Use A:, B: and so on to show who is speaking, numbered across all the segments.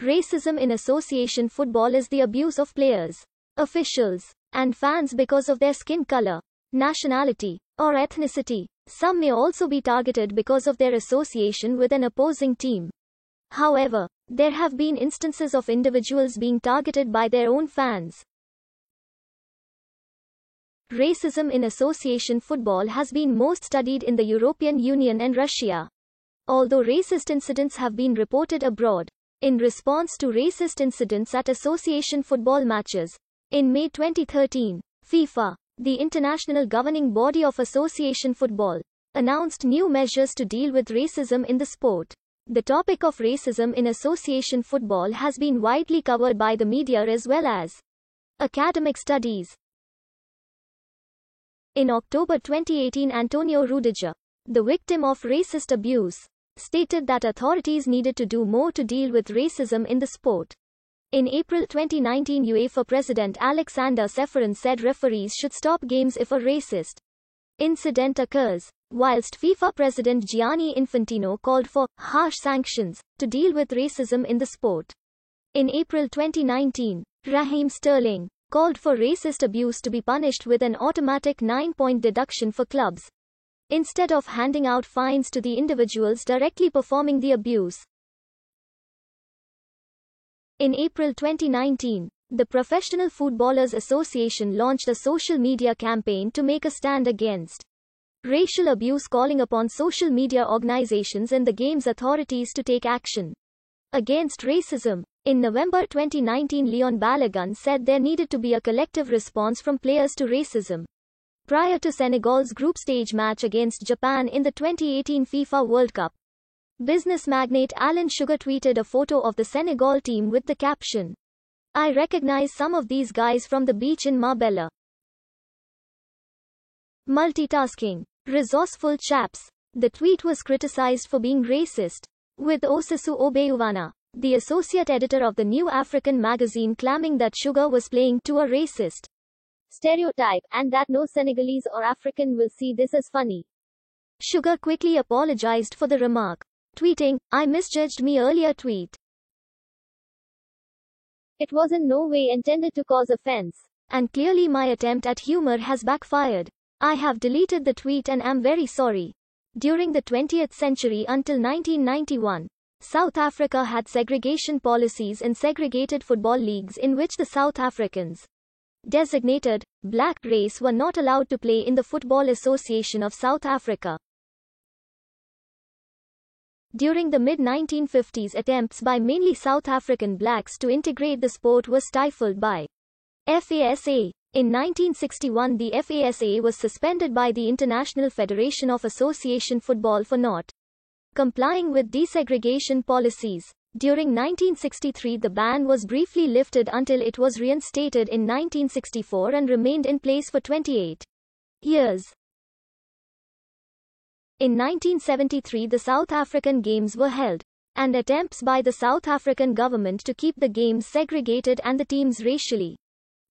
A: Racism in association football is the abuse of players, officials, and fans because of their skin color, nationality, or ethnicity. Some may also be targeted because of their association with an opposing team. However, there have been instances of individuals being targeted by their own fans. Racism in association football has been most studied in the European Union and Russia. Although racist incidents have been reported abroad, in response to racist incidents at association football matches, in May 2013, FIFA, the international governing body of association football, announced new measures to deal with racism in the sport. The topic of racism in association football has been widely covered by the media as well as academic studies. In October 2018, Antonio Rudiger, the victim of racist abuse, stated that authorities needed to do more to deal with racism in the sport. In April 2019, UEFA President Alexander Ceferin said referees should stop games if a racist incident occurs, whilst FIFA President Gianni Infantino called for harsh sanctions to deal with racism in the sport. In April 2019, Raheem Sterling called for racist abuse to be punished with an automatic 9-point deduction for clubs, instead of handing out fines to the individuals directly performing the abuse. In April 2019, the Professional Footballers Association launched a social media campaign to make a stand against racial abuse, calling upon social media organizations and the game's authorities to take action against racism. In November 2019, Leon Balogun said there needed to be a collective response from players to racism. Prior to Senegal's group stage match against Japan in the 2018 FIFA World Cup, business magnate Alan Sugar tweeted a photo of the Senegal team with the caption, "I recognize some of these guys from the beach in Marbella." Multitasking. Resourceful chaps. The tweet was criticized for being racist, with Osisu Obeyuwana, the associate editor of the New African magazine, claiming that Sugar was playing to a racist stereotype, and that no Senegalese or African will see this as funny. Sugar quickly apologized for the remark, tweeting, "I misjudged me earlier tweet. It was in no way intended to cause offense, and clearly my attempt at humor has backfired. I have deleted the tweet and am very sorry." During the 20th century until 1991, South Africa had segregation policies and segregated football leagues in which the South Africans, designated black race, were not allowed to play in the Football Association of South Africa. During the mid-1950s, attempts by mainly South African blacks to integrate the sport were stifled by FASA. In 1961, the FASA was suspended by the International Federation of Association Football for not complying with desegregation policies. During 1963, the ban was briefly lifted until it was reinstated in 1964 and remained in place for 28 years. In 1973, the South African Games were held, and attempts by the South African government to keep the games segregated and the teams racially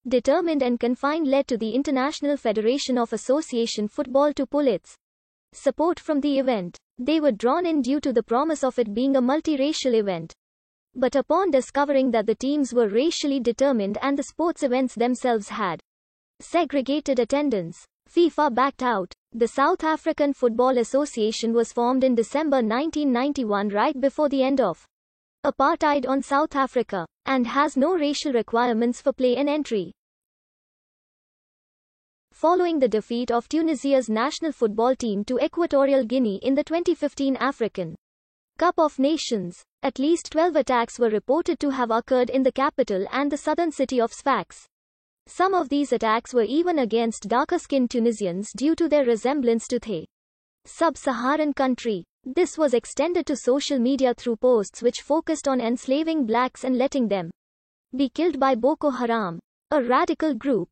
A: determined and confined led to the International Federation of Association Football to pull its support from the event. They were drawn in due to the promise of it being a multiracial event. But upon discovering that the teams were racially determined and the sports events themselves had segregated attendance, FIFA backed out. The South African Football Association was formed in December 1991, right before the end of apartheid on South Africa, and has no racial requirements for play and entry. Following the defeat of Tunisia's national football team to Equatorial Guinea in the 2015 African Cup of Nations, at least 12 attacks were reported to have occurred in the capital and the southern city of Sfax. Some of these attacks were even against darker-skinned Tunisians due to their resemblance to the sub-Saharan country. This was extended to social media through posts which focused on enslaving blacks and letting them be killed by Boko Haram, a radical group.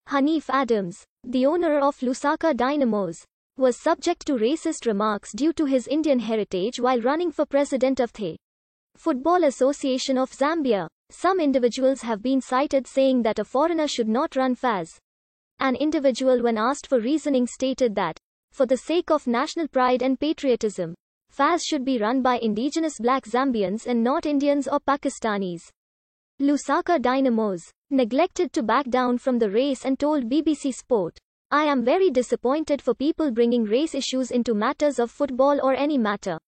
A: Hanif Adams, the owner of Lusaka Dynamos, was subject to racist remarks due to his Indian heritage while running for president of the Football Association of Zambia. Some individuals have been cited saying that a foreigner should not run FAS. An individual, when asked for reasoning, stated that, for the sake of national pride and patriotism, FAS should be run by indigenous black Zambians and not Indians or Pakistanis. Lusaka Dynamos neglected to back down from the race and told BBC Sport, "I am very disappointed for people bringing race issues into matters of football or any matter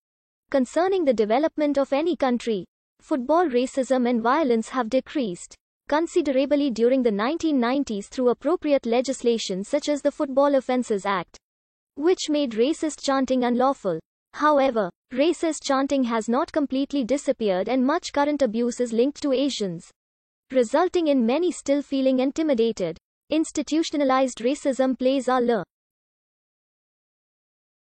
A: concerning the development of any country. Football racism and violence have decreased considerably during the 1990s through appropriate legislation such as the Football Offences Act, which made racist chanting unlawful. However, racist chanting has not completely disappeared and much current abuse is linked to Asians, resulting in many still feeling intimidated. Institutionalized racism plays a